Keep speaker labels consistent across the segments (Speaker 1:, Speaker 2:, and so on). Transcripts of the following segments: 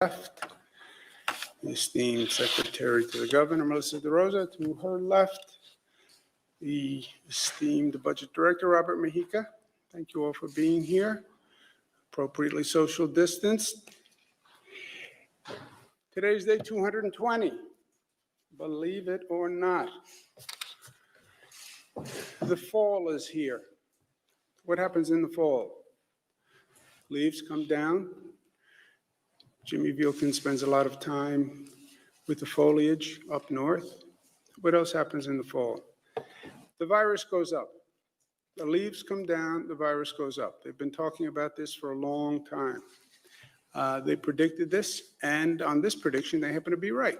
Speaker 1: left, the esteemed Secretary to the Governor, Melissa DeRosa, to her left, the esteemed Budget Director, Robert Mejica. Thank you all for being here, appropriately social distanced. Today's day 220, believe it or not. The fall is here. What happens in the fall? Leaves come down. Jimmy Vilkin spends a lot of time with the foliage up north. What else happens in the fall? The virus goes up. The leaves come down, the virus goes up. They've been talking about this for a long time. They predicted this, and on this prediction, they happen to be right.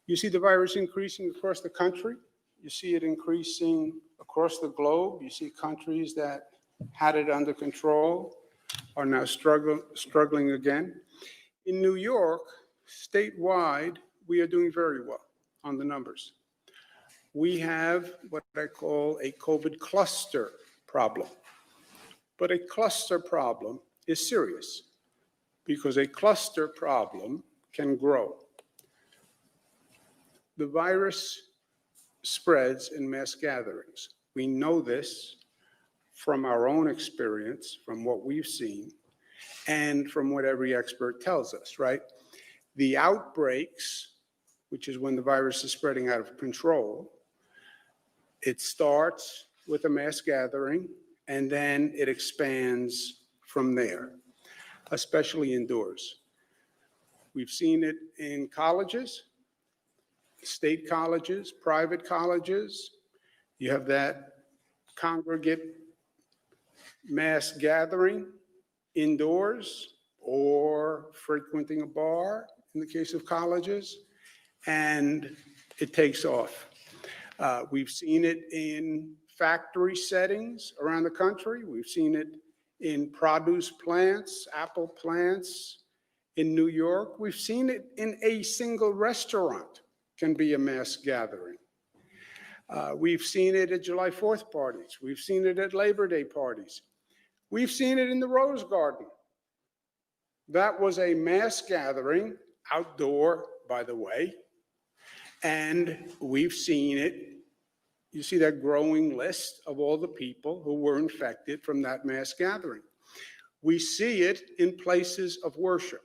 Speaker 1: You see the virus increasing across the country. You see it increasing across the globe. You see countries that had it under control are now struggling again. In New York, statewide, we are doing very well on the numbers. We have what I call a COVID cluster problem. But a cluster problem is serious because a cluster problem can grow. The virus spreads in mass gatherings. We know this from our own experience, from what we've seen, and from what every expert tells us, right? The outbreaks, which is when the virus is spreading out of control, it starts with a mass gathering, and then it expands from there, especially indoors. We've seen it in colleges, state colleges, private colleges. You have that congregate mass gathering indoors or frequenting a bar in the case of colleges, and it takes off. We've seen it in factory settings around the country. We've seen it in produce plants, apple plants in New York. We've seen it in a single restaurant can be a mass gathering. We've seen it at July 4th parties. We've seen it at Labor Day parties. We've seen it in the Rose Garden. That was a mass gathering, outdoor, by the way, and we've seen it. You see that growing list of all the people who were infected from that mass gathering. We see it in places of worship.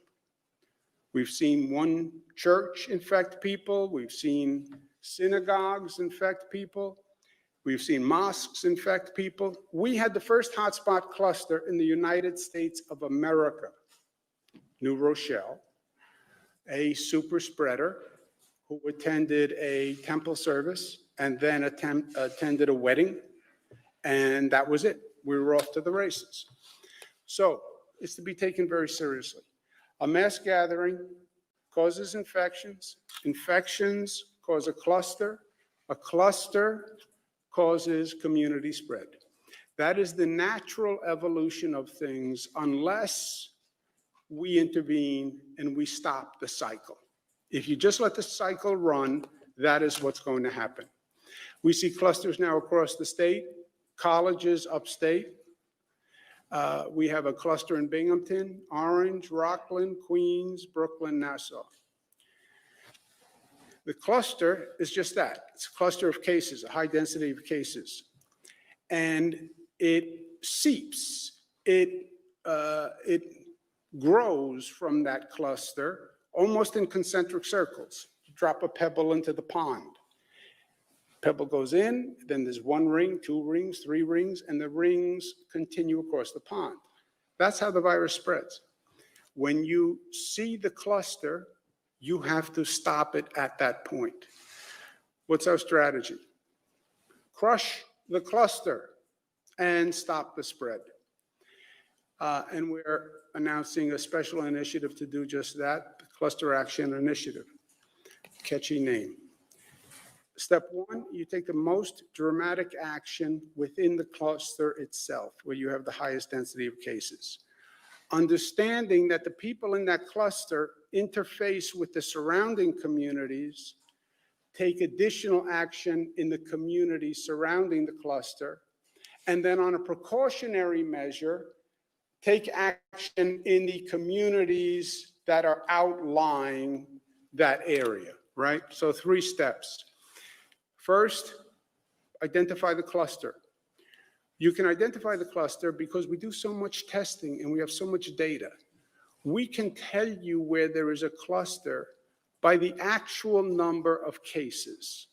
Speaker 1: We've seen one church infect people. We've seen synagogues infect people. We've seen mosques infect people. We had the first hotspot cluster in the United States of America, New Rochelle, a super spreader who attended a temple service and then attended a wedding, and that was it. We were off to the races. So it's to be taken very seriously. A mass gathering causes infections. Infections cause a cluster causes community spread. That is the natural evolution of things unless we intervene and we stop the cycle. If you just let the cycle run, that is what's going to happen. We see clusters now across the state, colleges upstate. We have a cluster in Binghamton, Orange, Rockland, Queens, Brooklyn, Nassau. The cluster is just that. It's a cluster of cases, a high density of cases. And it seeps, it grows from that cluster almost in concentric circles. You drop a pebble into the pond. Pebble goes in, then there's one ring, two rings, three rings, and the rings continue across the pond. That's how the virus spreads. When you see the cluster, you have to stop it at that point. What's our strategy? Crush the cluster and stop the spread. And we're announcing a special initiative to do just that, the Cluster Action Initiative. Catchy name. Step one, you take the most dramatic action within the cluster itself, where you have the highest density of cases. Understanding that the people in that cluster interface with the surrounding communities, take additional action in the communities surrounding the cluster, and then on a precautionary measure, take action in the communities that are outlying that area, right? So 3 steps. First, identify the cluster. You can identify the cluster because we do so much testing and we have so much data. We can tell you where there is a cluster by the actual number of cases.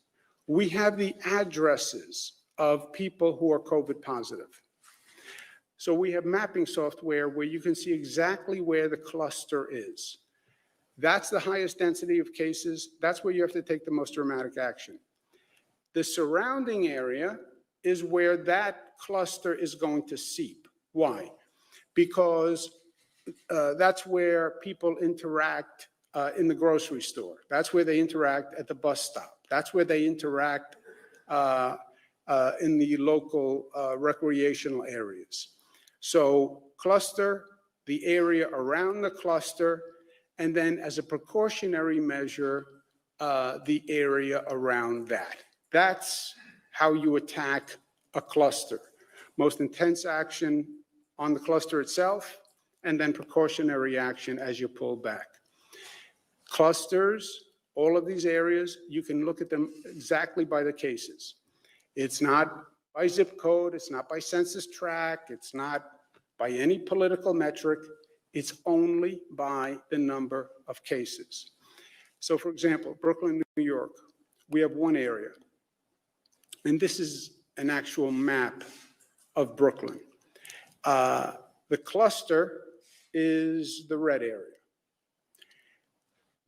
Speaker 1: We have the addresses of people who are COVID positive. So we have mapping software where you can see exactly where the cluster is. That's the highest density of cases. That's where you have to take the most dramatic action. The surrounding area is where that cluster is going to seep. Why? Because that's where people interact in the grocery store. That's where they interact at the bus stop. That's where they interact in the local recreational areas. So cluster, the area around the cluster, and then as a precautionary measure, the area around that. That's how you attack a cluster. Most intense action on the cluster itself, and then precautionary action as you pull back. Clusters, all of these areas, you can look at them exactly by the cases. It's not by zip code, it's not by census tract, it's not by any political metric, it's only by the number of cases. So for example, Brooklyn, New York, we have one area, and this is an actual map of Brooklyn. The cluster is the red area.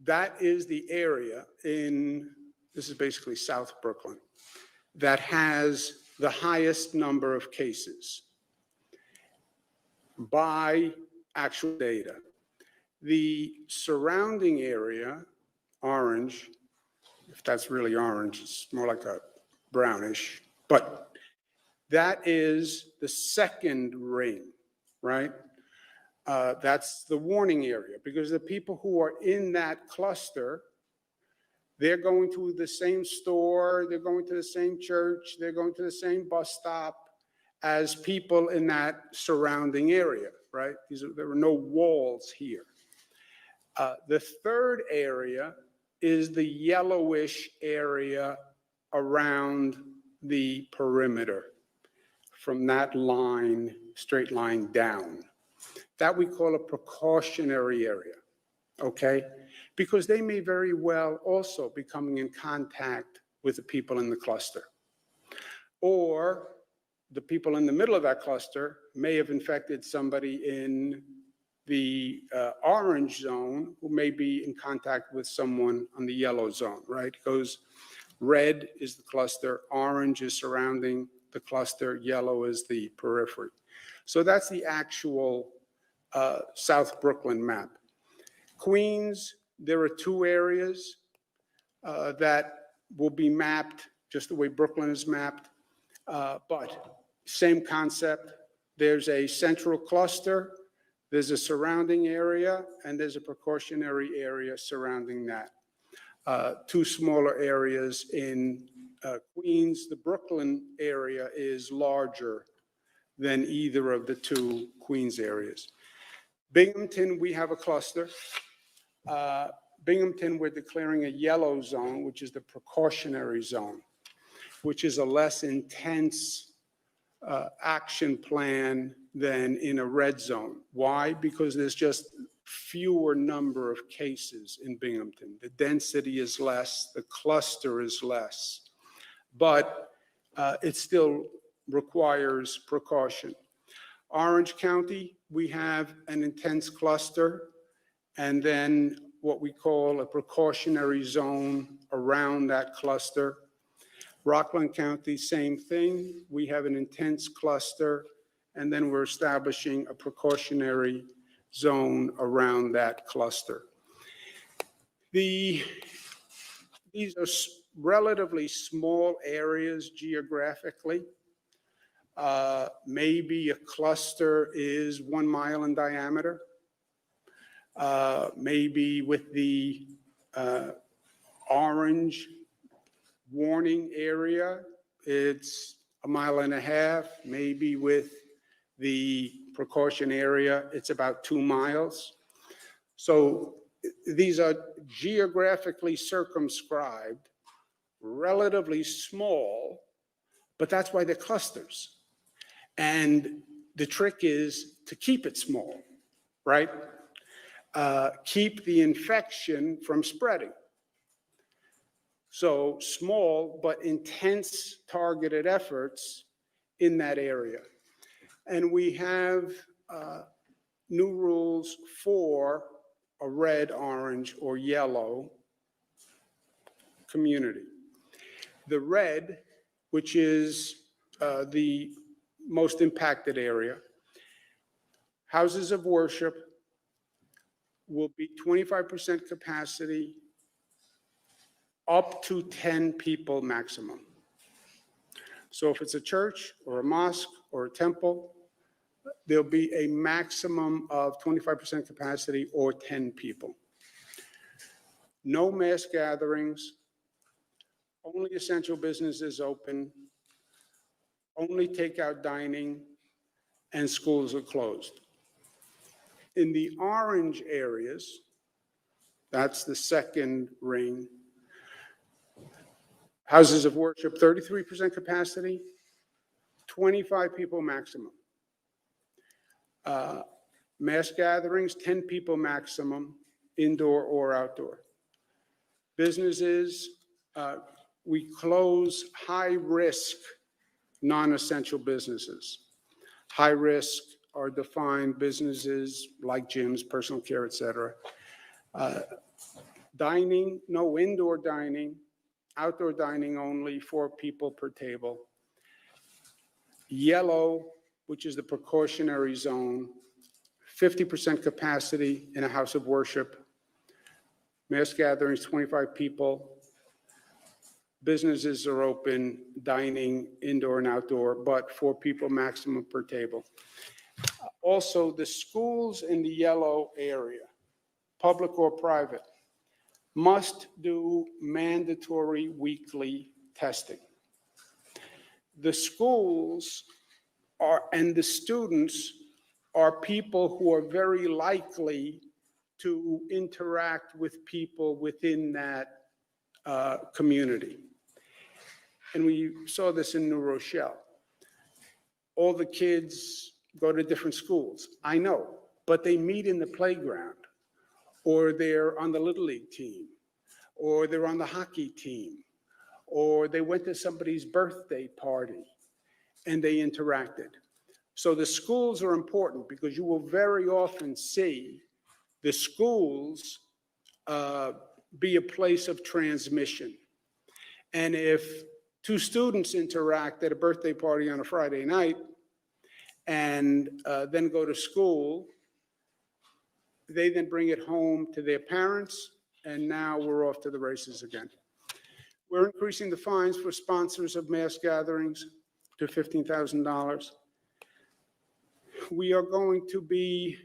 Speaker 1: That is the area this is basically South Brooklyn, that has the highest number of cases by actual data. The surrounding area, orange, if that's really orange, it's more like a brownish, but that is the second ring, right? That's the warning area, because the people who are in that cluster, they're going to the same store, they're going to the same church, they're going to the same bus stop as people in that surrounding area, right? There are no walls here. The third area is the yellowish area around the perimeter, from that line, straight line down. That we call a precautionary area, okay? Because they may very well also be coming in contact with the people in the cluster. Or the people in the middle of that cluster may have infected somebody in the orange zone who may be in contact with someone on the yellow zone, right? It goes red is the cluster, orange is surrounding the cluster, yellow is the periphery. So that's the actual South Brooklyn map. Queens, there are 2 areas that will be mapped just the way Brooklyn is mapped, but same concept. There's a central cluster, there's a surrounding area, and there's a precautionary area surrounding that. 2 smaller areas in Queens. The Brooklyn area is larger than either of the 2 Queens areas. Binghamton, we have a cluster. Binghamton, we're declaring a yellow zone, which is the precautionary zone, which is a less intense action plan than in a red zone. Why? Because there's just fewer number of cases in Binghamton. The density is less, the cluster is less, but it still requires precaution. Orange County, we have an intense cluster, and then what we call a precautionary zone around that cluster. Rockland County, same thing. We have an intense cluster, and then we're establishing a precautionary zone around that cluster. These are relatively small areas geographically. Maybe a cluster is 1 mile in diameter. Maybe with the orange warning area, it's 1.5 miles. Maybe with the precaution area, it's about 2 miles. So these are geographically circumscribed, relatively small, but that's why they're clusters. And the trick is to keep it small, right? Keep the infection from spreading. So small but intense targeted efforts in that area. And we have new rules for a red, orange, or yellow community. The red, which is the most impacted area, houses of worship will be 25% capacity, up to 10 people maximum. So if it's a church or a mosque or a temple, there'll be a maximum of 25% capacity or 10 people. No mass gatherings, only essential businesses open, only takeout dining, and schools are closed. In the orange areas, that's the second ring, houses of worship, 33% capacity, 25 people maximum. Mass gatherings, 10 people maximum, indoor or outdoor. Businesses, we close high-risk, non-essential businesses. High risk are defined businesses like gyms, personal care, et cetera. Dining, no indoor dining, outdoor dining only, 4 people per table. Yellow, which is the precautionary zone, 50% capacity in a house of worship. Mass gatherings, 25 people. Businesses are open, dining, indoor and outdoor, but 4 people maximum per table. Also, the schools in the yellow area, public or private, must do mandatory weekly testing. The schools and the students are people who are very likely to interact with people within that community. And we saw this in New Rochelle. All the kids go to different schools, I know, but they meet in the playground, or they're on the Little League team, or they're on the hockey team, or they went to somebody's birthday party and they interacted. So the schools are important because you will very often see the schools be a place of transmission. And if 2 students interact at a birthday party on a Friday night and then go to school, they then bring it home to their parents, and now we're off to the races again. We're increasing the fines for sponsors of mass gatherings to $15,000. We are going to be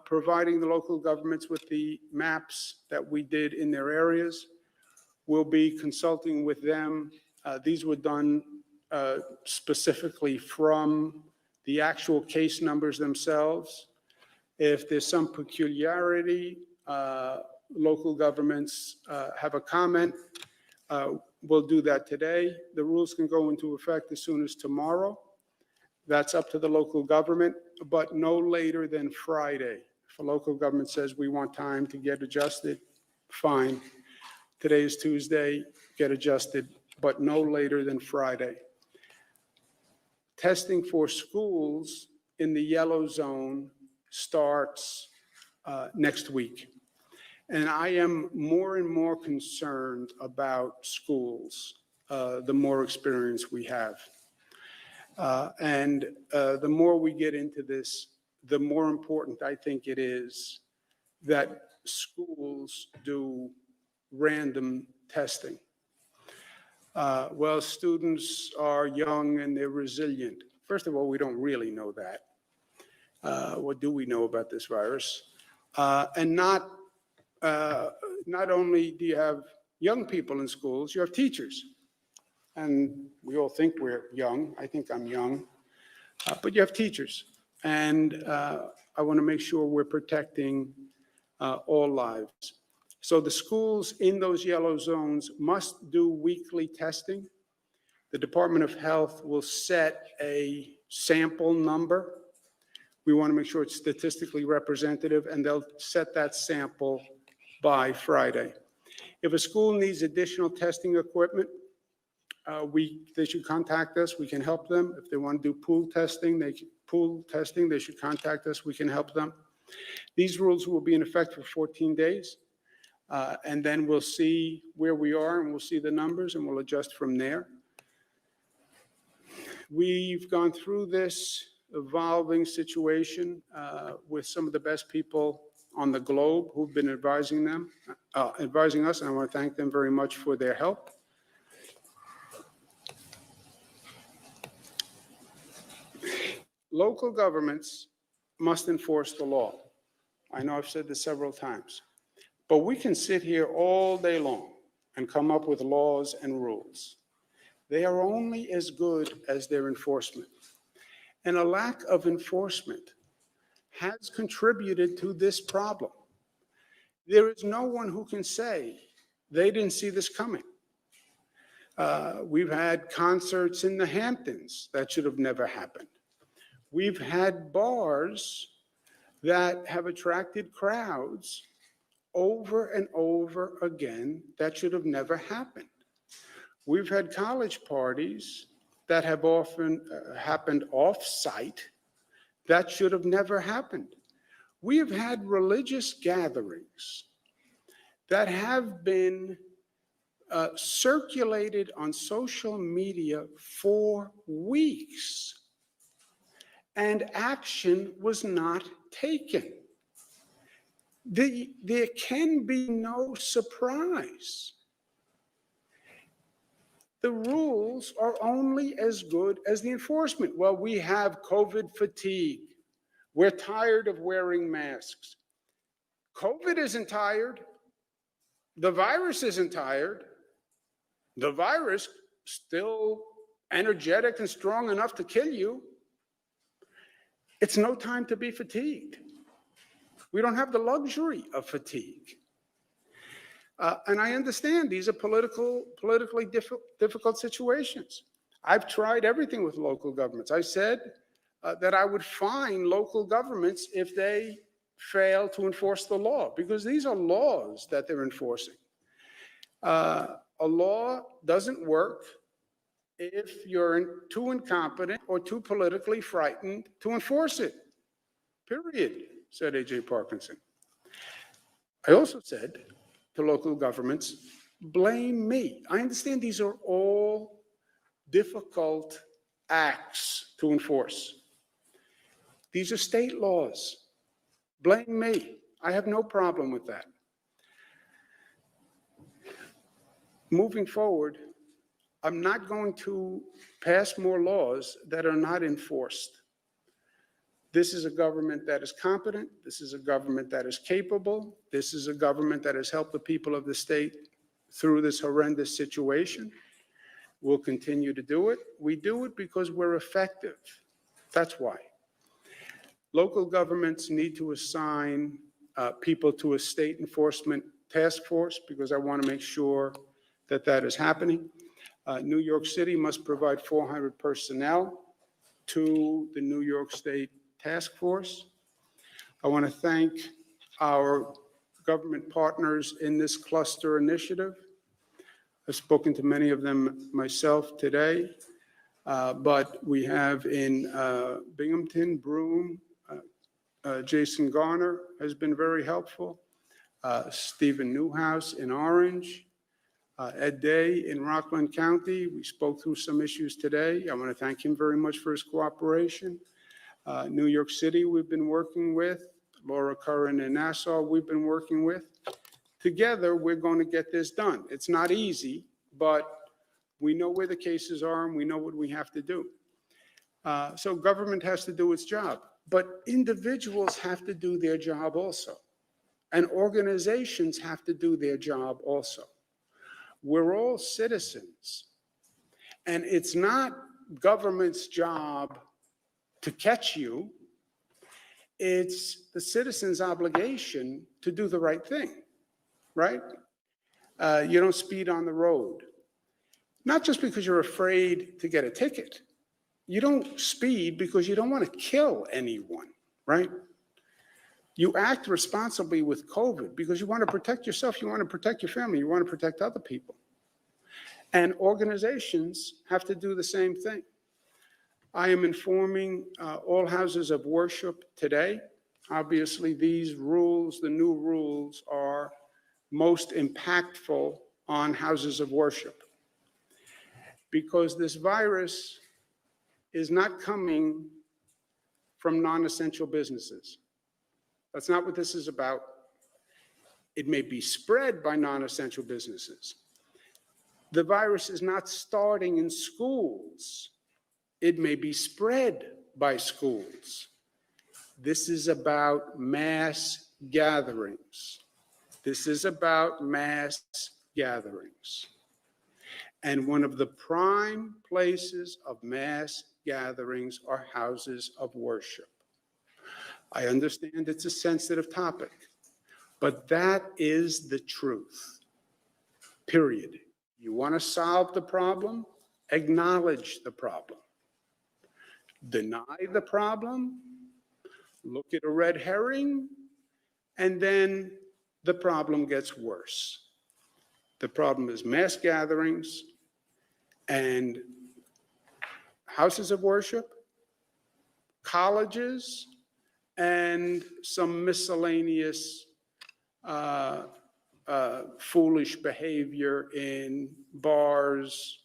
Speaker 1: providing the local governments with the maps that we did in their areas. We'll be consulting with them. These were done specifically from the actual case numbers themselves. If there's some peculiarity, local governments have a comment, we'll do that today. The rules can go into effect as soon as tomorrow. That's up to the local government, but no later than Friday. If a local government says we want time to get adjusted, fine. Today is Tuesday, get adjusted, but no later than Friday. Testing for schools in the yellow zone starts next week. And I am more and more concerned about schools, the more experience we have. And the more we get into this, the more important I think it is that schools do random testing. Well, students are young and they're resilient. First of all, we don't really know that. What do we know about this virus? And not only do you have young people in schools, you have teachers. And we all think we're young. I think I'm young. But you have teachers. And I want to make sure we're protecting all lives. So the schools in those yellow zones must do weekly testing. The Department of Health will set a sample number. We want to make sure it's statistically representative, and they'll set that sample by Friday. If a school needs additional testing equipment, they should contact us. We can help them. If they want to do pool testing, they should contact us. We can help them. These rules will be in effect for 14 days, and then we'll see where we are, and we'll see the numbers, and we'll adjust from there. We've gone through this evolving situation with some of the best people on the globe who've been advising us, and I want to thank them very much for their help. Local governments must enforce the law. I know I've said this several times, but we can sit here all day long and come up with laws and rules. They are only as good as their enforcement. And a lack of enforcement has contributed to this problem. There is no one who can say they didn't see this coming. We've had concerts in the Hamptons that should have never happened. We've had bars that have attracted crowds over and over again that should have never happened. We've had college parties that have often happened off-site that should have never happened. We have had religious gatherings that have been circulated on social media for weeks, and action was not taken. There can be no surprise. The rules are only as good as the enforcement. Well, we have COVID fatigue. We're tired of wearing masks. COVID isn't tired. The virus isn't tired. The virus still energetic and strong enough to kill you. It's no time to be fatigued. We don't have the luxury of fatigue. And I understand these are politically difficult situations. I've tried everything with local governments. I said that I would fine local governments if they fail to enforce the law, because these are laws that they're enforcing. A law doesn't work if you're too incompetent or too politically frightened to enforce it, period, said A.J. Parkinson. I also said to local governments, blame me. I understand these are all difficult acts to enforce. These are state laws. Blame me. I have no problem with that. Moving forward, I'm not going to pass more laws that are not enforced. This is a government that is competent. This is a government that is capable. This is a government that has helped the people of the state through this horrendous situation. We'll continue to do it. We do it because we're effective. That's why. Local governments need to assign people to a state enforcement task force, because I want to make sure that that is happening. New York City must provide 400 personnel to the New York State Task Force. I want to thank our government partners in this cluster initiative. I've spoken to many of them myself today, but we have in Binghamton, Broome, Jason Garner has been very helpful, Stephen Newhouse in Orange, Ed Day in Rockland County. We spoke through some issues today. I want to thank him very much for his cooperation. New York City, we've been working with. Laura Curran in Nassau, we've been working with. Together, we're going to get this done. It's not easy, but we know where the cases are and we know what we have to do. So government has to do its job, but individuals have to do their job also. And organizations have to do their job also. We're all citizens, and it's not government's job to catch you. It's the citizen's obligation to do the right thing, right? You don't speed on the road. Not just because you're afraid to get a ticket. You don't speed because you don't want to kill anyone, right? You act responsibly with COVID because you want to protect yourself, you want to protect your family, you want to protect other people. And organizations have to do the same thing. I am informing all houses of worship today. Obviously, these rules, the new rules, are most impactful on houses of worship because this virus is not coming from non-essential businesses. That's not what this is about. It may be spread by non-essential businesses. The virus is not starting in schools. It may be spread by schools. This is about mass gatherings. This is about mass gatherings. And one of the prime places of mass gatherings are houses of worship. I understand it's a sensitive topic, but that is the truth, period. You want to solve the problem? Acknowledge the problem. Deny the problem, look at a red herring, and then the problem gets worse. The problem is mass gatherings and houses of worship, colleges, and some miscellaneous foolish behavior in bars,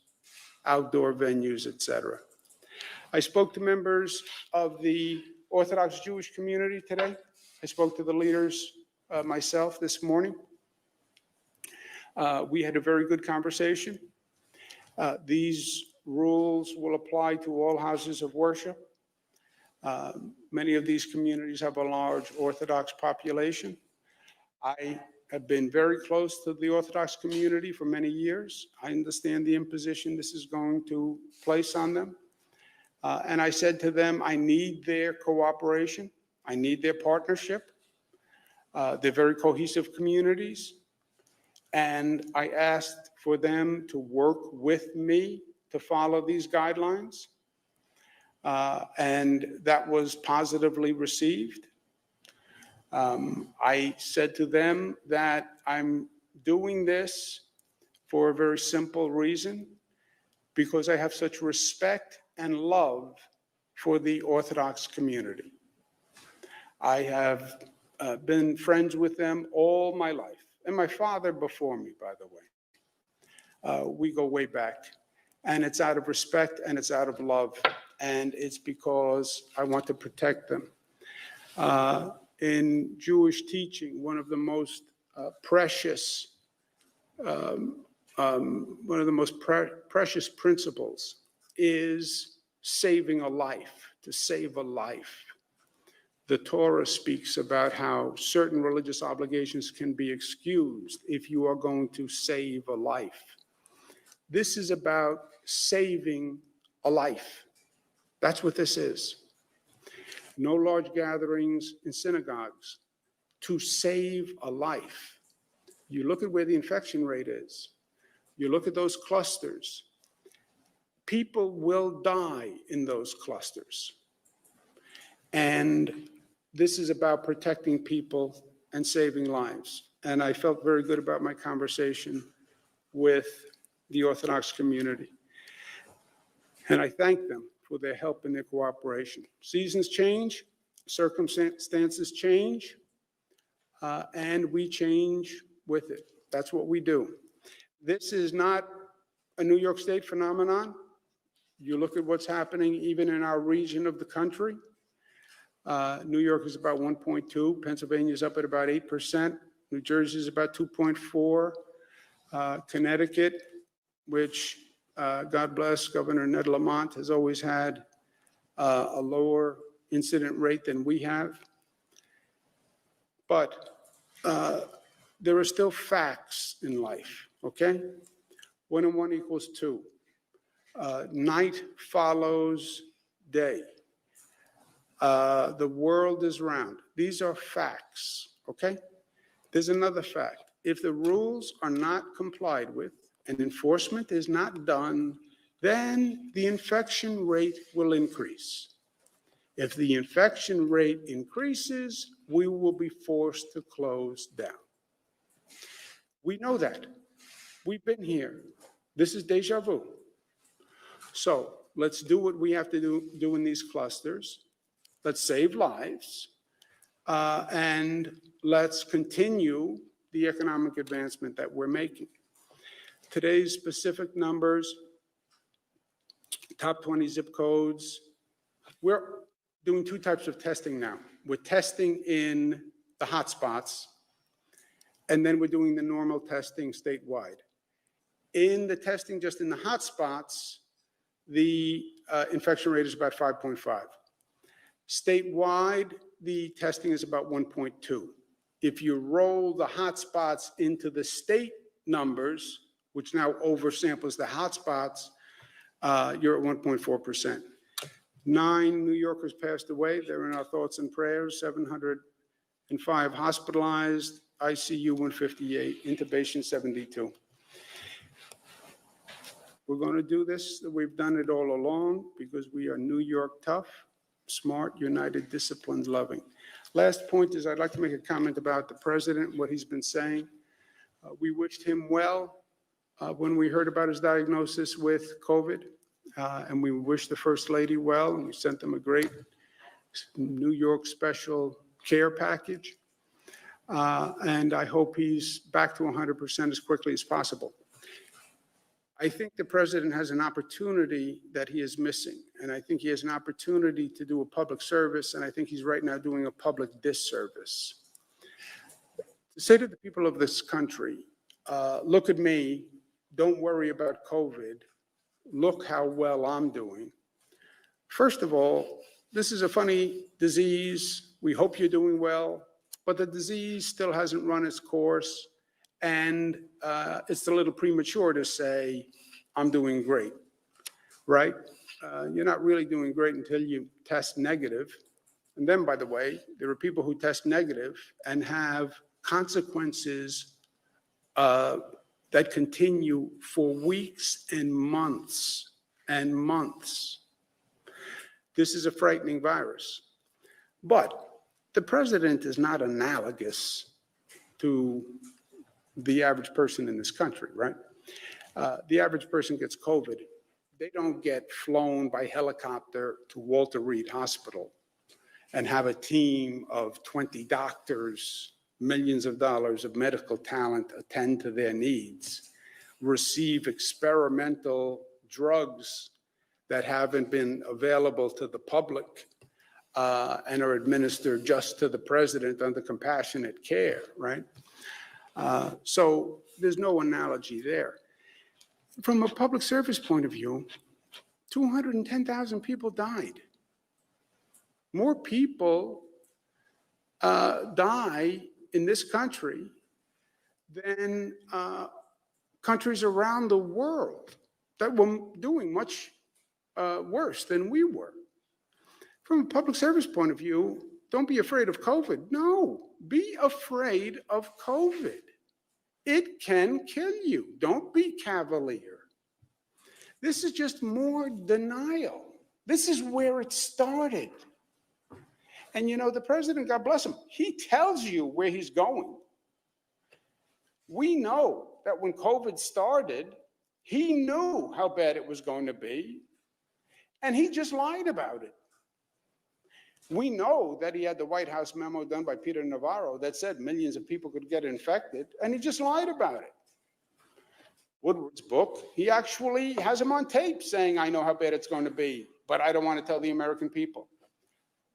Speaker 1: outdoor venues, etc. I spoke to members of the Orthodox Jewish community today. I spoke to the leaders myself this morning. We had a very good conversation. These rules will apply to all houses of worship. Many of these communities have a large Orthodox population. I have been very close to the Orthodox community for many years. I understand the imposition this is going to place on them. And I said to them, I need their cooperation. I need their partnership. They're very cohesive communities. And I asked for them to work with me to follow these guidelines. And that was positively received. I said to them that I'm doing this for a very simple reason, because I have such respect and love for the Orthodox community. I have been friends with them all my life, and my father before me, by the way. We go way back, and it's out of respect and it's out of love, and it's because I want to protect them. In Jewish teaching, one of the most precious principles is saving a life, to save a life. The Torah speaks about how certain religious obligations can be excused if you are going to save a life. This is about saving a life. That's what this is. No large gatherings in synagogues, to save a life. You look at where the infection rate is. You look at those clusters. People will die in those clusters. And this is about protecting people and saving lives. And I felt very good about my conversation with the Orthodox community. And I thank them for their help and their cooperation. Seasons change, circumstances change, and we change with it. That's what we do. This is not a New York State phenomenon. You look at what's happening even in our region of the country. New York is about 1.2, Pennsylvania is up at about 8%, New Jersey is about 2.4, Connecticut, which God bless Governor Ned Lamont, has always had a lower incident rate than we have. But there are still facts in life, okay? 1 and 1 equals 2. Night follows day. The world is round. These are facts, okay? There's another fact. If the rules are not complied with and enforcement is not done, then the infection rate will increase. If the infection rate increases, we will be forced to close down. We know that. We've been here. This is deja vu. So let's do what we have to do in these clusters. Let's save lives, and let's continue the economic advancement that we're making. Today's specific numbers, top 20 zip codes, we're doing two types of testing now. We're testing in the hotspots, and then we're doing the normal testing statewide. In the testing just in the hotspots, the infection rate is about 5.5. Statewide, the testing is about 1.2. If you roll the hotspots into the state numbers, which now oversamples the hotspots, you're at 1.4%. 9 New Yorkers passed away. They're in our thoughts and prayers. 705 hospitalized, ICU 158, intubation 72. We're going to do this. We've done it all along because we are New York tough, smart, united, disciplined, loving. Last point is I'd like to make a comment about the president, what he's been saying. We wished him well when we heard about his diagnosis with COVID. And we wish the First Lady well, and we sent them a great New York special care package. And I hope he's back to 100% as quickly as possible. I think the president has an opportunity that he is missing, and I think he has an opportunity to do a public service, and I think he's right now doing a public disservice. To say to the people of this country, look at me, don't worry about COVID, look how well I'm doing. First of all, this is a funny disease. We hope you're doing well, but the disease still hasn't run its course, and it's a little premature to say, I'm doing great, right? You're not really doing great until you test negative. And then, by the way, there are people who test negative and have consequences that continue for weeks and months and months. This is a frightening virus. But the president is not analogous to the average person in this country, right? The average person gets COVID. They don't get flown by helicopter to Walter Reed Hospital and have a team of 20 doctors, millions of dollars of medical talent attend to their needs, receive experimental drugs that haven't been available to the public and are administered just to the president under compassionate care, right? So there's no analogy there. From a public service point of view, 210,000 people died. More people die in this country than countries around the world that were doing much worse than we were. From a public service point of view, don't be afraid of COVID. No, be afraid of COVID. It can kill you. Don't be cavalier. This is just more denial. This is where it started. And you know, the president, God bless him, he tells you where he's going. We know that when COVID started, he knew how bad it was going to be, and he just lied about it. We know that he had the White House memo done by Peter Navarro that said millions of people could get infected, and he just lied about it. Woodward's book, he actually has him on tape saying, I know how bad it's going to be, but I don't want to tell the American people.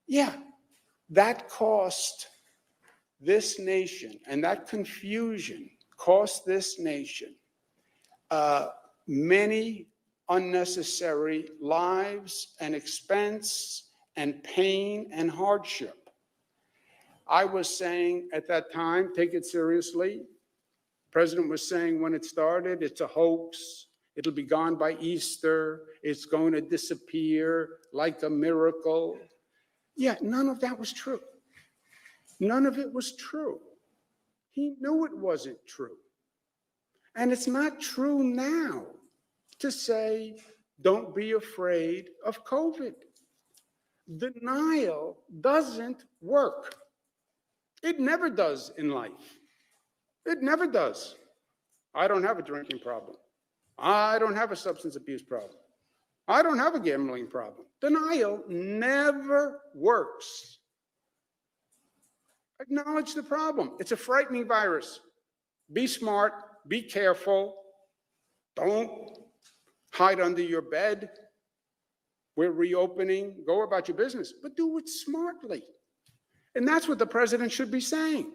Speaker 1: Yeah, that cost this nation, and that confusion cost this nation many unnecessary lives and expense and pain and hardship. I was saying at that time, take it seriously. The president was saying when it started, it's a hoax. It'll be gone by Easter. It's going to disappear like a miracle. Yeah, none of that was true. None of it was true. He knew it wasn't true. And it's not true now to say, don't be afraid of COVID. Denial doesn't work. It never does in life. It never does. I don't have a drinking problem. I don't have a substance abuse problem. I don't have a gambling problem. Denial never works. Acknowledge the problem. It's a frightening virus. Be smart, be careful. Don't hide under your bed. We're reopening. Go about your business, but do it smartly. And that's what the president should be saying.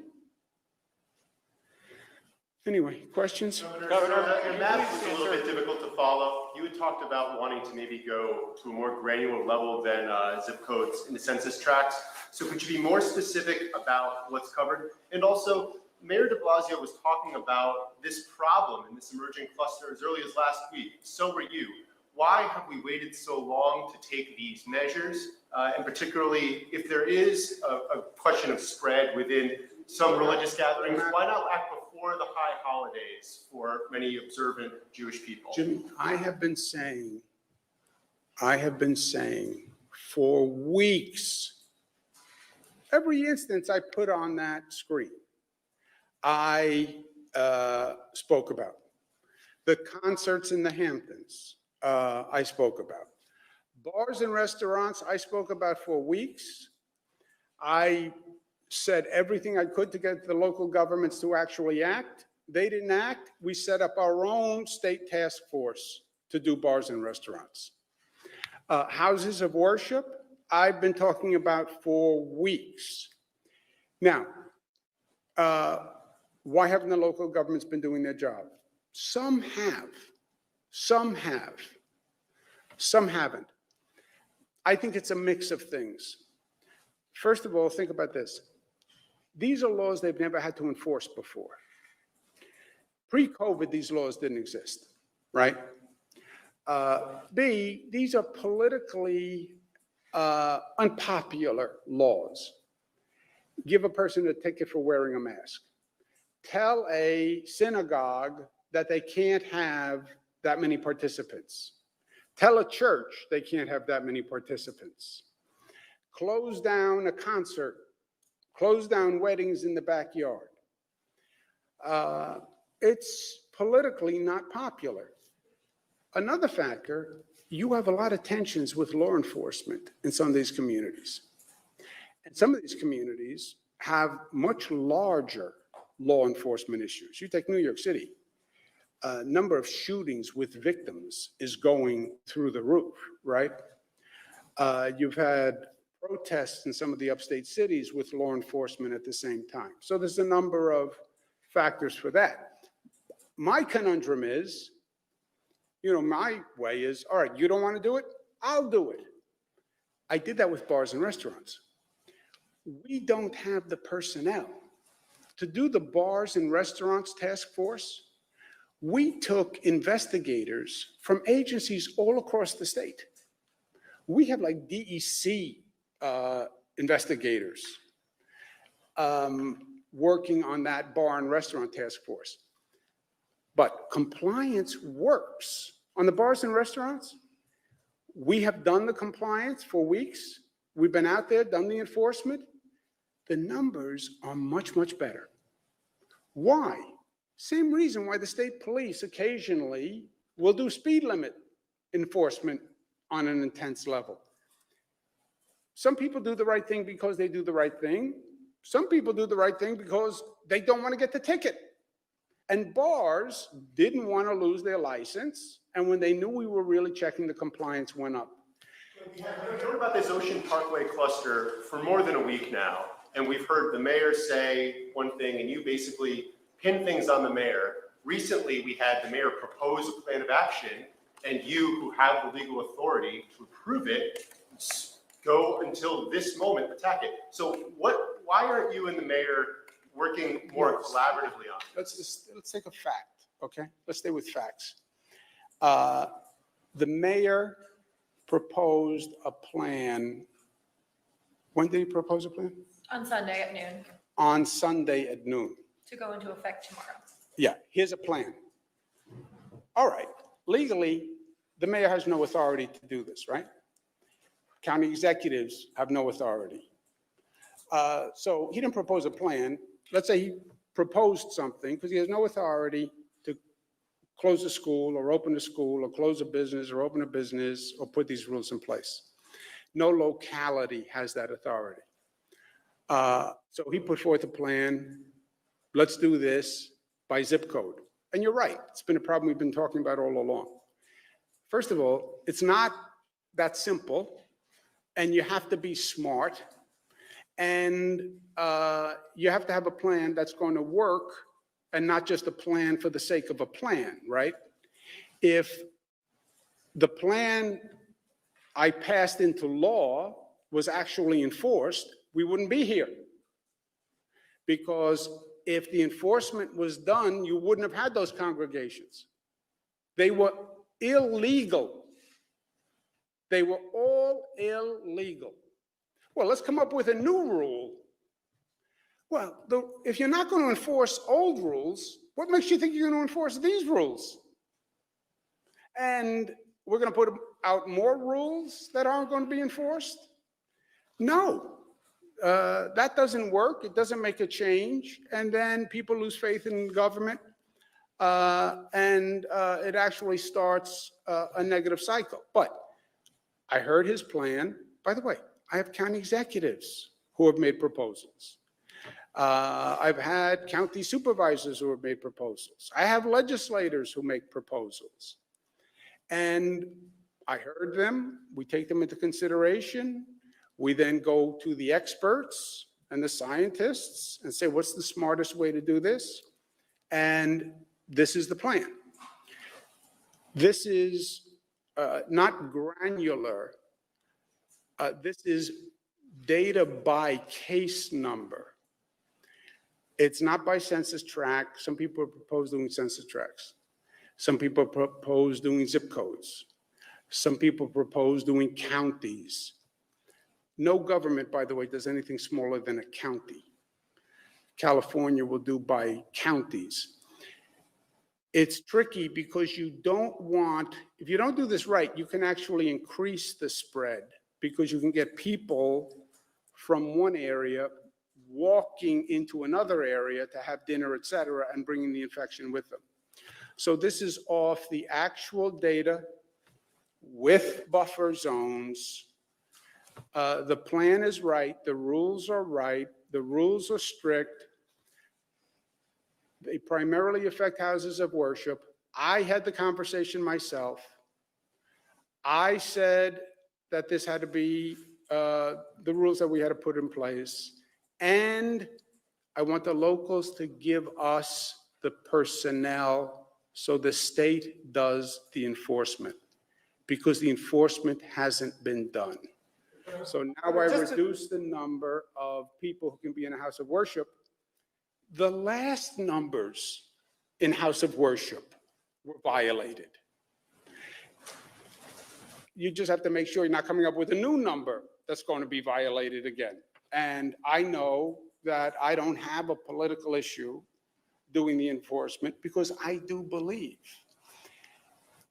Speaker 1: Anyway, questions?
Speaker 2: Governor, and that was a little bit difficult to follow. You had talked about wanting to maybe go to a more granular level than zip codes in the census tracts. So could you be more specific about what's covered? And also, Mayor de Blasio was talking about this problem in this emerging cluster as early as last week. So were you. Why have we waited so long to take these measures? And particularly, if there is a question of spread within some religious gatherings, why not act before the high holidays for many observant Jewish people?
Speaker 1: Jimmy, I have been saying for weeks, every instance I put on that screen, I spoke about. The concerts in the Hamptons, I spoke about. Bars and restaurants, I spoke about for weeks. I said everything I could to get the local governments to actually act. They didn't act. We set up our own state task force to do bars and restaurants. Houses of worship, I've been talking about for weeks. Now, why haven't the local governments been doing their job? Some have, some have, some haven't. I think it's a mix of things. First of all, think about this. These are laws they've never had to enforce before. Pre-COVID, these laws didn't exist, right? B, these are politically unpopular laws. Give a person a ticket for wearing a mask. Tell a synagogue that they can't have that many participants. Tell a church they can't have that many participants. Close down a concert. Close down weddings in the backyard. It's politically not popular. Another factor, you have a lot of tensions with law enforcement in some of these communities. And some of these communities have much larger law enforcement issues. You take New York City, number of shootings with victims is going through the roof, right? You've had protests in some of the upstate cities with law enforcement at the same time. So there's a number of factors for that. My conundrum is, my way is, all right, you don't want to do it? I'll do it. I did that with bars and restaurants. We don't have the personnel to do the bars and restaurants task force. We took investigators from agencies all across the state. We have like DEC investigators working on that bar and restaurant task force. But compliance works. On the bars and restaurants, we have done the compliance for weeks. We've been out there, done the enforcement. The numbers are much, much better. Why? Same reason why the state police occasionally will do speed limit enforcement on an intense level. Some people do the right thing because they do the right thing. Some people do the right thing because they don't want to get the ticket. And bars didn't want to lose their license. And when they knew we were really checking, the compliance went up.
Speaker 2: We've heard about this Ocean Parkway cluster for more than a week now. And we've heard the mayor say one thing, and you basically pin things on the mayor. Recently, we had the mayor propose a plan of action, and you, who have the legal authority to approve it, go until this moment, attack it. So why aren't you and the mayor working more collaboratively on it?
Speaker 1: Let's take a fact, okay? Let's stay with facts. The mayor proposed a plan. When did he propose a plan?
Speaker 3: On Sunday at noon.
Speaker 1: On Sunday at noon.
Speaker 3: To go into effect tomorrow.
Speaker 1: Yeah, here's a plan. All right, legally, the mayor has no authority to do this, right? County executives have no authority. So he didn't propose a plan. Let's say he proposed something because he has no authority to close a school or open a school or close a business or open a business or put these rules in place. No locality has that authority. So he put forth a plan. Let's do this by zip code. And you're right. It's been a problem we've been talking about all along. First of all, it's not that simple, and you have to be smart, and you have to have a plan that's going to work and not just a plan for the sake of a plan, right? If the plan I passed into law was actually enforced, we wouldn't be here. Because if the enforcement was done, you wouldn't have had those congregations. They were illegal. They were all illegal. Well, let's come up with a new rule. Well, if you're not going to enforce old rules, what makes you think you're going to enforce these rules? And we're going to put out more rules that aren't going to be enforced? No. That doesn't work. It doesn't make a change. And then people lose faith in government. And it actually starts a negative cycle. But I heard his plan. By the way, I have county executives who have made proposals. I've had county supervisors who have made proposals. I have legislators who make proposals. And I heard them. We take them into consideration. We then go to the experts and the scientists and say, what's the smartest way to do this? And this is the plan. This is not granular. This is data by case number. It's not by census tract. Some people propose doing census tracts. Some people propose doing zip codes. Some people propose doing counties. No government, by the way, does anything smaller than a county. California will do by counties. It's tricky because you don't want, if you don't do this right, you can actually increase the spread because you can get people from one area walking into another area to have dinner, et cetera, and bringing the infection with them. So this is off the actual data with buffer zones. The plan is right. The rules are right. The rules are strict. They primarily affect houses of worship. I had the conversation myself. I said that this had to be the rules that we had to put in place. And I want the locals to give us the personnel so the state does the enforcement, because the enforcement hasn't been done. So now I reduce the number of people who can be in a house of worship. The last numbers in house of worship were violated. You just have to make sure you're not coming up with a new number that's going to be violated again. And I know that I don't have a political issue doing the enforcement because I do believe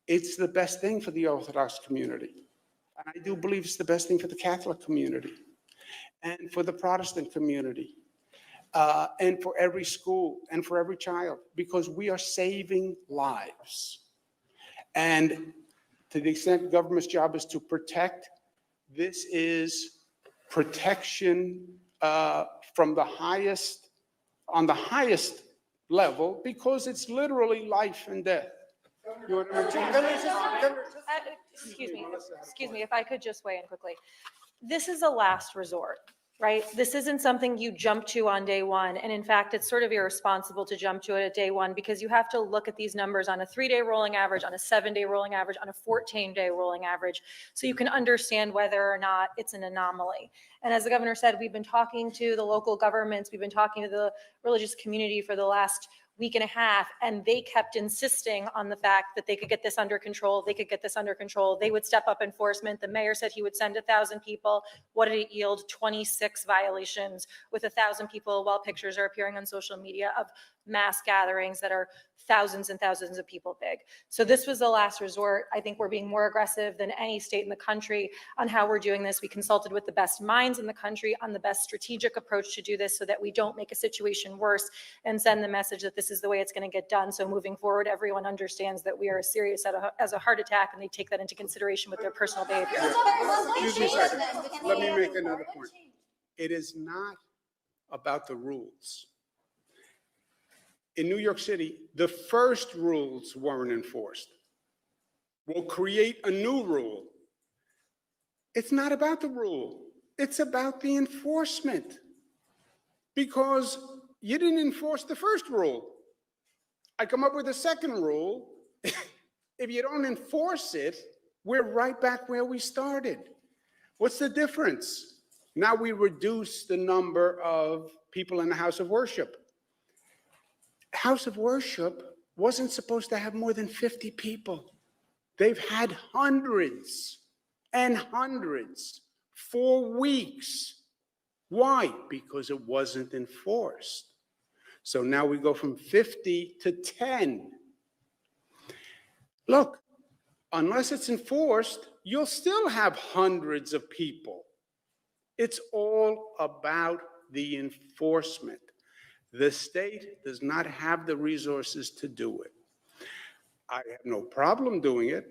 Speaker 1: it's the best thing for the Orthodox community. And I do believe it's the best thing for the Catholic community and for the Protestant community and for every school and for every child, because we are saving lives. And to the extent the government's job is to protect, this is protection from the highest, on the highest level, because it's literally life and death.
Speaker 3: Excuse me, if I could just weigh in quickly. This is a last resort, right? This isn't something you jump to on day one. And in fact, it's sort of irresponsible to jump to it at day one, because you have to look at these numbers on a 3-day rolling average, on a 7-day rolling average, on a 14-day rolling average, so you can understand whether or not it's an anomaly. And as the governor said, we've been talking to the local governments, we've been talking to the religious community for the last week and a half, and they kept insisting on the fact that they could get this under control, they could get this under control, they would step up enforcement. The mayor said he would send 1,000 people. What did it yield? 26 violations with 1,000 people, while pictures are appearing on social media of mass gatherings that are thousands and thousands of people big. So this was the last resort. I think we're being more aggressive than any state in the country on how we're doing this. We consulted with the best minds in the country on the best strategic approach to do this so that we don't make a situation worse and send the message that this is the way it's going to get done. So moving forward, everyone understands that we are as serious as a heart attack, and they take that into consideration with their personal behavior.
Speaker 1: Excuse me a second. Let me make another point. It is not about the rules. In New York City, the first rules weren't enforced. We'll create a new rule. It's not about the rule. It's about the enforcement. Because you didn't enforce the first rule. I come up with a second rule. If you don't enforce it, we're right back where we started. What's the difference? Now we reduce the number of people in the house of worship. House of worship wasn't supposed to have more than 50 people. They've had hundreds and hundreds for weeks. Why? Because it wasn't enforced. So now we go from 50 to 10. Look, unless it's enforced, you'll still have hundreds of people. It's all about the enforcement. The state does not have the resources to do it. I have no problem doing it.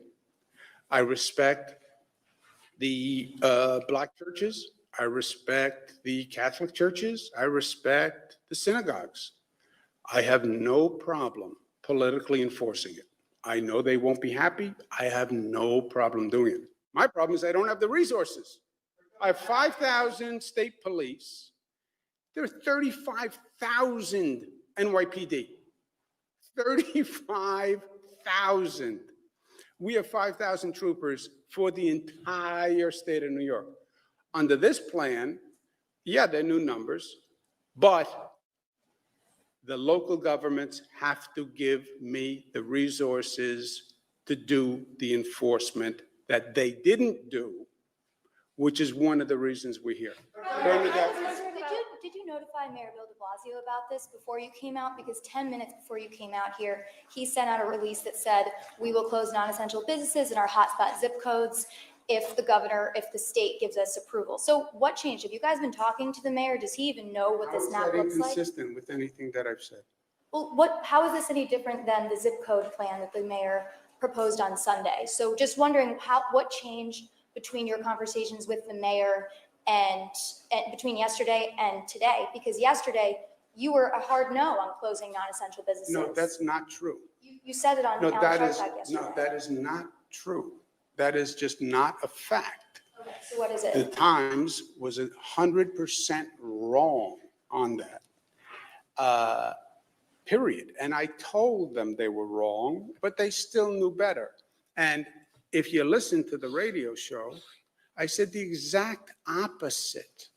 Speaker 1: I respect the Black churches. I respect the Catholic churches. I respect the synagogues. I have no problem politically enforcing it. I know they won't be happy. I have no problem doing it. My problem is I don't have the resources. I have 5,000 state police. There are 35,000 NYPD. 35,000. We have 5,000 troopers for the entire state of New York. Under this plan, yeah, they're new numbers, but the local governments have to give me the resources to do the enforcement that they didn't do, which is one of the reasons we're here.
Speaker 4: Did you notify Mayor Bill de Blasio about this before you came out? Because 10 minutes before you came out here, he sent out a release that said, we will close non-essential businesses in our hotspot zip codes if the state gives us approval. So what changed? Have you guys been talking to the mayor? Does he even know what this map looks like?
Speaker 1: Inconsistent with anything that I've said.
Speaker 4: Well, how is this any different than the zip code plan that the mayor proposed on Sunday? So just wondering what changed between your conversations with the mayor and between yesterday and today? Because yesterday you were a hard no on closing non-essential businesses.
Speaker 1: No, that's not true.
Speaker 4: You said it on
Speaker 1: No,
Speaker 4: Alan
Speaker 1: that
Speaker 4: Sharpside yesterday.
Speaker 1: no, that is not true. That is just not a fact.
Speaker 4: Okay, so what is it?
Speaker 1: The Times was 100% wrong on that, period. And I told them they were wrong, but they still knew better. And if you listen to the radio show, I said the exact opposite.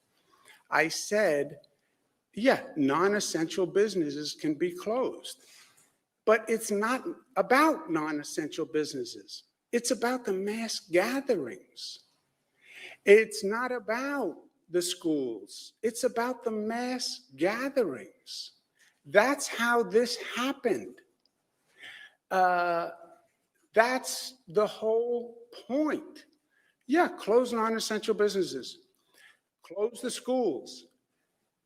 Speaker 1: I said, yeah, non-essential businesses can be closed, but it's not about non-essential businesses. It's about the mass gatherings. It's not about the schools. It's about the mass gatherings. That's how this happened. That's the whole point. Yeah, close non-essential businesses, close the schools.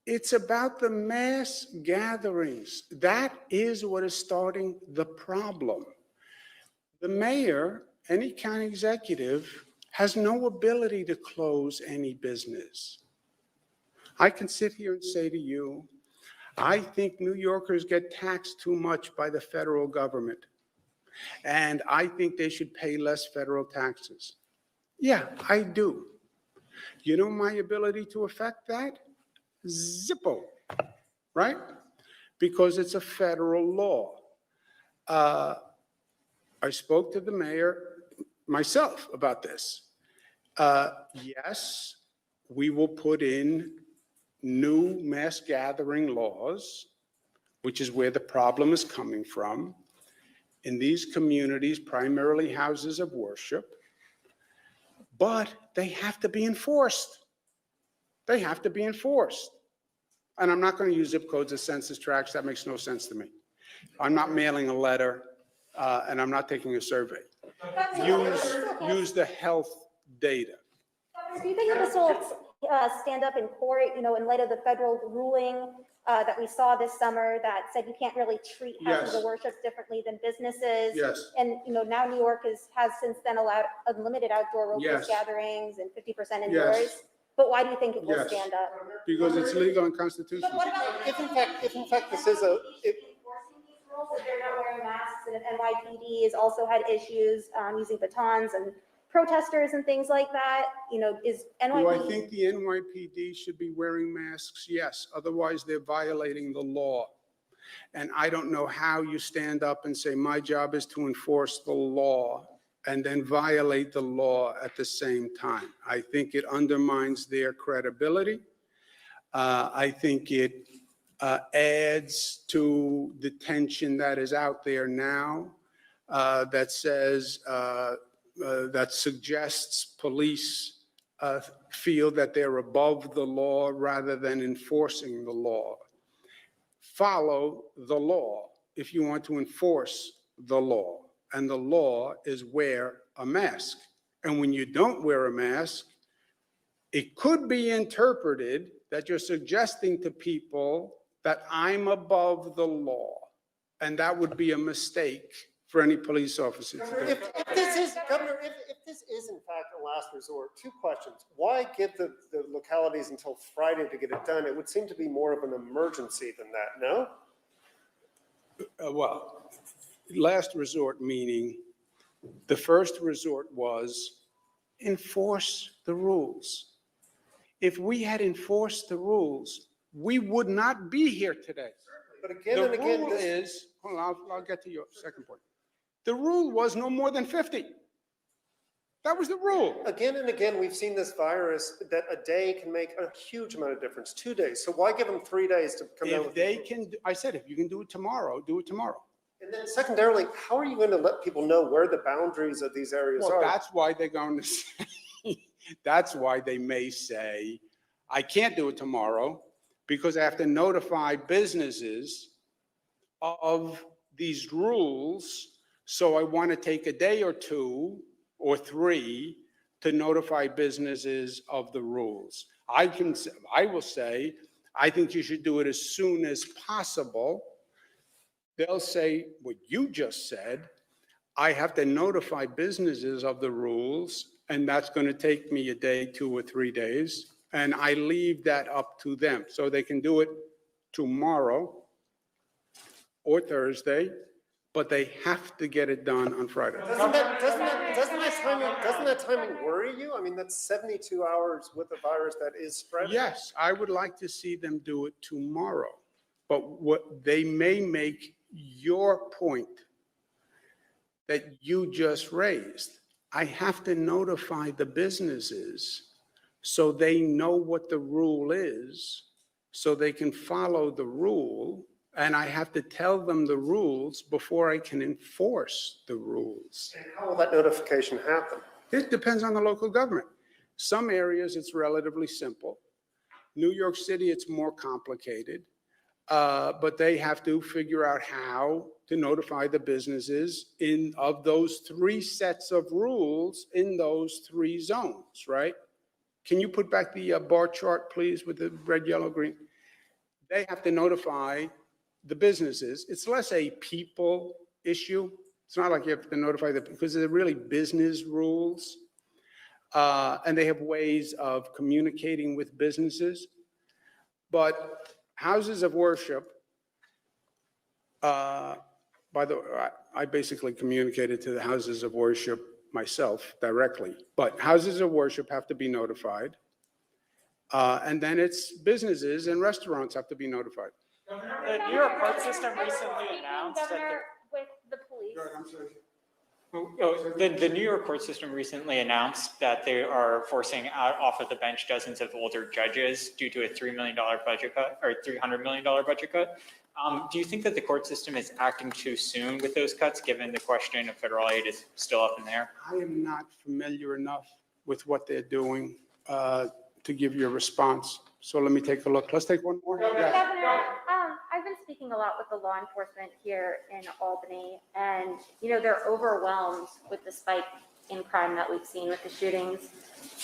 Speaker 1: It's about the mass gatherings. That is what is starting the problem. The mayor, any county executive, has no ability to close any business. I can sit here and say to you, I think New Yorkers get taxed too much by the federal government, and I think they should pay less federal taxes. Yeah, I do. You know my ability to affect that? Zippo, right? Because it's a federal law. I spoke to the mayor myself about this. Yes, we will put in new mass gathering laws, which is where the problem is coming from, in these communities, primarily houses of worship, but they have to be enforced. They have to be enforced. And I'm not going to use zip codes as census tracts. That makes no sense to me. I'm not mailing a letter, and I'm not taking a survey. Use the health data.
Speaker 5: Do you think that this will stand up in court, you know, in light of the federal ruling that we saw this summer that said you can't really treat houses of
Speaker 1: Yes.
Speaker 5: worship differently than businesses?
Speaker 1: Yes.
Speaker 5: And, you know, now New York has since then allowed unlimited outdoor religious
Speaker 1: Yes.
Speaker 5: gatherings and 50% indoors.
Speaker 1: Yes.
Speaker 5: But why do you think it will
Speaker 1: Yes.
Speaker 5: stand up?
Speaker 1: Because it's legal and constitutional.
Speaker 5: But what about
Speaker 2: If in fact this is a,
Speaker 5: enforcing these rules if they're not wearing masks, and NYPD has also had issues using batons and protesters and things like that? You know, is
Speaker 1: Do I
Speaker 5: NYPD?
Speaker 1: think the NYPD should be wearing masks? Yes. Otherwise, they're violating the law. And I don't know how you stand up and say, my job is to enforce the law, and then violate the law at the same time. I think it undermines their credibility. I think it adds to the tension that is out there now that says, that suggests police feel that they're above the law rather than enforcing the law. Follow the law if you want to enforce the law. And the law is wear a mask. And when you don't wear a mask, it could be interpreted that you're suggesting to people that I'm above the law. And that would be a mistake for any police officer to do.
Speaker 2: if this is, Governor, if this is in fact a last resort, two questions. Why give the localities until Friday to get it done? It would seem to be more of an emergency than that, no?
Speaker 1: Well, last resort meaning the first resort was enforce the rules. If we had enforced the rules, we would not be here today.
Speaker 2: But again
Speaker 1: The
Speaker 2: and again,
Speaker 1: rule
Speaker 2: this,
Speaker 1: is, hold on, I'll get to your second point. The rule was no more than 50. That was the rule.
Speaker 2: again and again, we've seen this virus that a day can make a huge amount of difference, 2 days. So why give them 3 days to come down
Speaker 1: If
Speaker 2: with
Speaker 1: they
Speaker 2: the rules?
Speaker 1: can, I said, if you can do it tomorrow, do it tomorrow.
Speaker 2: And then secondarily, how are you going to let people know where the boundaries of these areas
Speaker 1: Well,
Speaker 2: are?
Speaker 1: that's why they're going to say, that's why they may say, I can't do it tomorrow because I have to notify businesses of these rules. So I want to take a day or 2 or 3 to notify businesses of the rules. I will say, I think you should do it as soon as possible. They'll say what you just said. I have to notify businesses of the rules, and that's going to take me a day, 2 or 3 days. And I leave that up to them. So they can do it tomorrow or Thursday, but they have to get it done on Friday.
Speaker 2: Doesn't that timing worry you? I mean, that's 72 hours with a virus that is spreading.
Speaker 1: Yes, I would like to see them do it tomorrow. But what they may make your point that you just raised. I have to notify the businesses so they know what the rule is, so they can follow the rule. And I have to tell them the rules before I can enforce the rules.
Speaker 2: And how will that notification happen?
Speaker 1: It depends on the local government. Some areas, it's relatively simple. New York City, it's more complicated. But they have to figure out how to notify the businesses of those 3 sets of rules in those 3 zones, right? Can you put back the bar chart, please, with the red, yellow, green? They have to notify the businesses. It's less a people issue. It's not like you have to notify them because they're really business rules. And they have ways of communicating with businesses. But houses of worship, by the way, I basically communicated to the houses of worship myself directly, but houses of worship have to be notified. And then it's businesses and restaurants have to be notified.
Speaker 6: The New York court system recently announced that
Speaker 5: Governor, with the police.
Speaker 6: the New York court system recently announced that they are forcing out off of the bench dozens of older judges due to a $3 million budget cut or $300 million budget cut. Do you think that the court system is acting too soon with those cuts, given the question of federal aid is still up in the air?
Speaker 1: I am not familiar enough with what they're doing to give you a response. So let me take a look. Let's take one more. Yes.
Speaker 5: Governor, I've been speaking a lot with the law enforcement here in Albany, and, they're overwhelmed with the spike in crime that we've seen with the shootings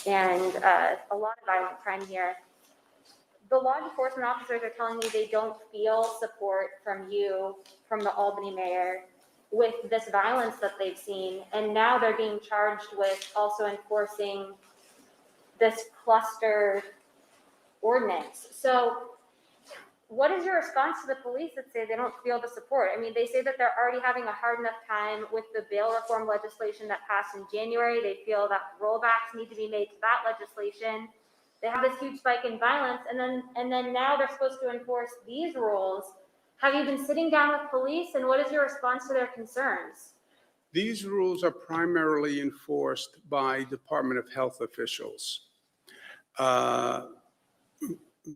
Speaker 5: and a lot of violent crime here. The law enforcement officers are telling me they don't feel support from you, from the Albany mayor, with this violence that they've seen, and now they're being charged with also enforcing this cluster ordinance. So what is your response to the police that say they don't feel the support? I mean, they say that they're already having a hard enough time with the bail reform legislation that passed in January. They feel that rollbacks need to be made to that legislation. They have this huge spike in violence, and then now they're supposed to enforce these rules. Have you been sitting down with police, and what is your response to their concerns?
Speaker 1: These rules are primarily enforced by Department of Health officials.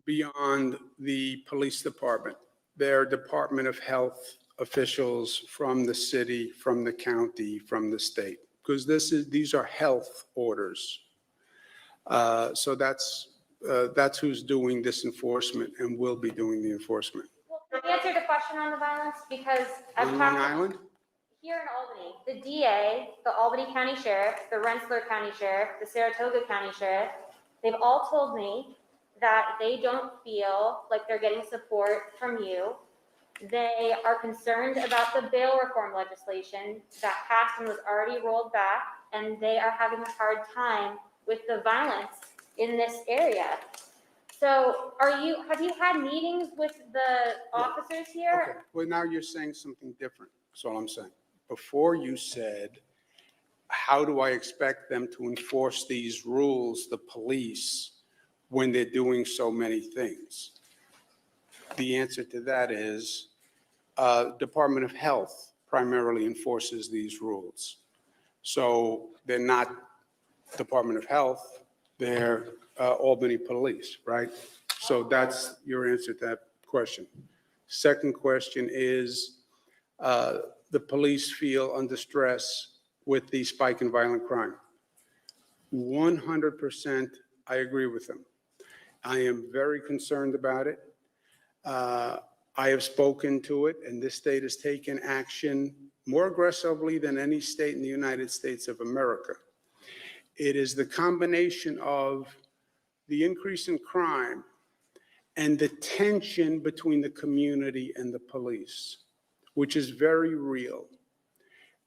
Speaker 1: Beyond the police department, they're Department of Health officials from the city, from the county, from the state, because these are health orders. So that's who's doing this enforcement and will be doing the enforcement.
Speaker 5: Well, can you answer the question on the violence? Because I've
Speaker 1: On Long
Speaker 5: talked
Speaker 1: Island?
Speaker 5: here in Albany, the DA, the Albany County Sheriff, the Rensselaer County Sheriff, the Saratoga County Sheriff, they've all told me that they don't feel like they're getting support from you. They are concerned about the bail reform legislation that passed and was already rolled back, and they are having a hard time with the violence in this area. So have you had meetings with the officers here?
Speaker 1: Okay, well, now you're saying something different. That's all I'm saying. Before you said, how do I expect them to enforce these rules, the police, when they're doing so many things? The answer to that is Department of Health primarily enforces these rules. So they're not Department of Health, they're Albany Police, right? So that's your answer to that question. Second question is the police feel under stress with the spike in violent crime. 100% I agree with them. I am very concerned about it. I have spoken to it, and this state has taken action more aggressively than any state in the United States of America. It is the combination of the increase in crime and the tension between the community and the police, which is very real.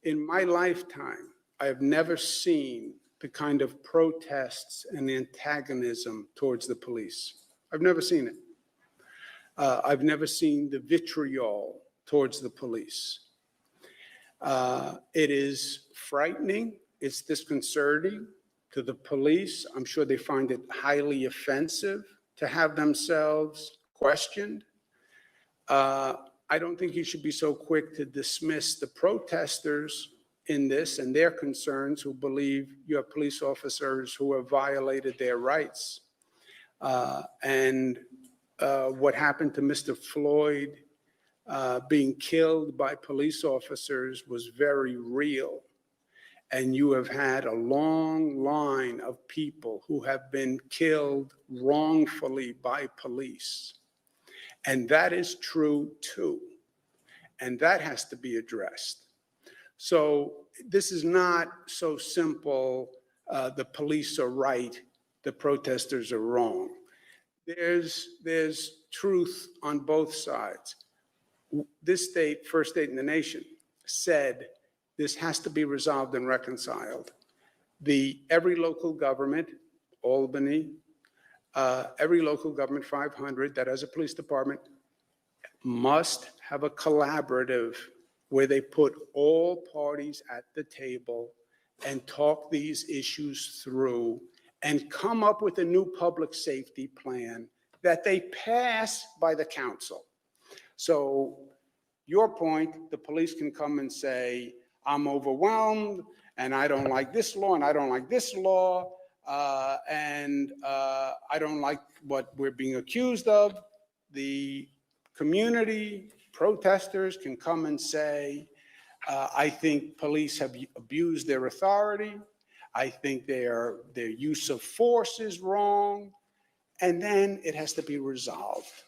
Speaker 1: In my lifetime, I have never seen the kind of protests and antagonism towards the police. I've never seen it. I've never seen the vitriol towards the police. It is frightening. It's disconcerting to the police. I'm sure they find it highly offensive to have themselves questioned. I don't think you should be so quick to dismiss the protesters in this and their concerns who believe you have police officers who have violated their rights. What happened to Mr. Floyd being killed by police officers was very real. And you have had a long line of people who have been killed wrongfully by police. And that is true too. And that has to be addressed. So this is not so simple, the police are right, the protesters are wrong. There's truth on both sides. This state, first state in the nation, said this has to be resolved and reconciled. Every local government, Albany, every local government, 500, that has a police department, must have a collaborative where they put all parties at the table and talk these issues through and come up with a new public safety plan that they pass by the council. So your point, the police can come and say, I'm overwhelmed and I don't like this law and I don't like this law and I don't like what we're being accused of. The community protesters can come and say, I think police have abused their authority. I think their use of force is wrong. And then it has to be resolved.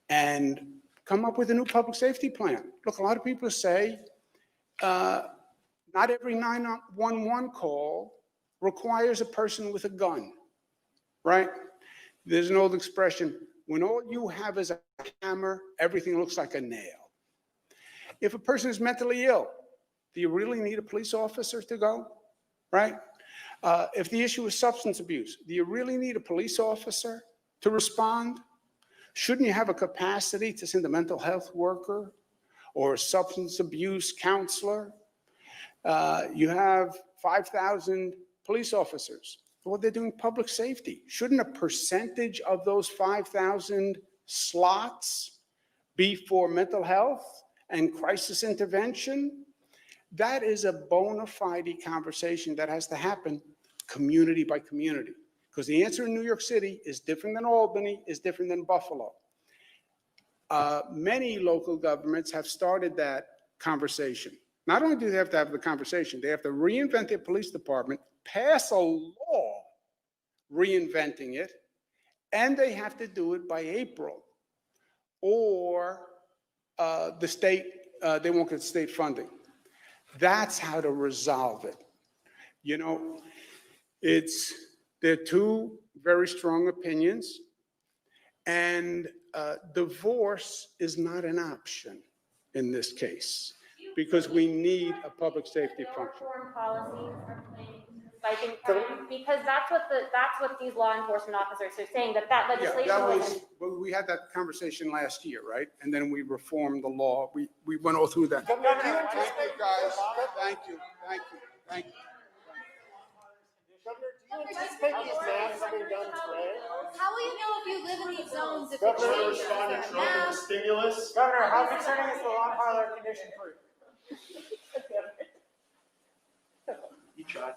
Speaker 1: And come up with a new public safety plan. Look, a lot of people say not every 911 call requires a person with a gun, right? There's an old expression, when all you have is a hammer, everything looks like a nail. If a person is mentally ill, do you really need a police officer to go, right? If the issue is substance abuse, do you really need a police officer to respond? Shouldn't you have a capacity to send a mental health worker or a substance abuse counselor? You have 5,000 police officers. Well, they're doing public safety. Shouldn't a percentage of those 5,000 slots be for mental health and crisis intervention? That is a bona fide conversation that has to happen community by community. Because the answer in New York City is different than Albany, is different than Buffalo. Many local governments have started that conversation. Not only do they have to have the conversation, they have to reinvent their police department, pass a law reinventing it, and they have to do it by April. Or the state, they won't get state funding. That's how to resolve it. You know, there are two very strong opinions, and divorce is not an option in this case, because we need a public safety function.
Speaker 5: Foreign policies are planning fighting crime, because that's what these law enforcement officers are saying, that legislation
Speaker 1: Yeah,
Speaker 5: wasn't.
Speaker 1: well, we had that conversation last year, right? And then we reformed the law. We went all through that.
Speaker 7: Governor, do you
Speaker 1: Thank you,
Speaker 7: anticipate,
Speaker 1: guys. Thank you.
Speaker 7: Governor, do you anticipate these masks being done today?
Speaker 4: How will you know if you live in these zones if it
Speaker 7: Governor,
Speaker 4: changes?
Speaker 2: Respond to Trump and the stimulus.
Speaker 7: Governor, how concerning is the lawn parlor condition for you?
Speaker 2: You tried.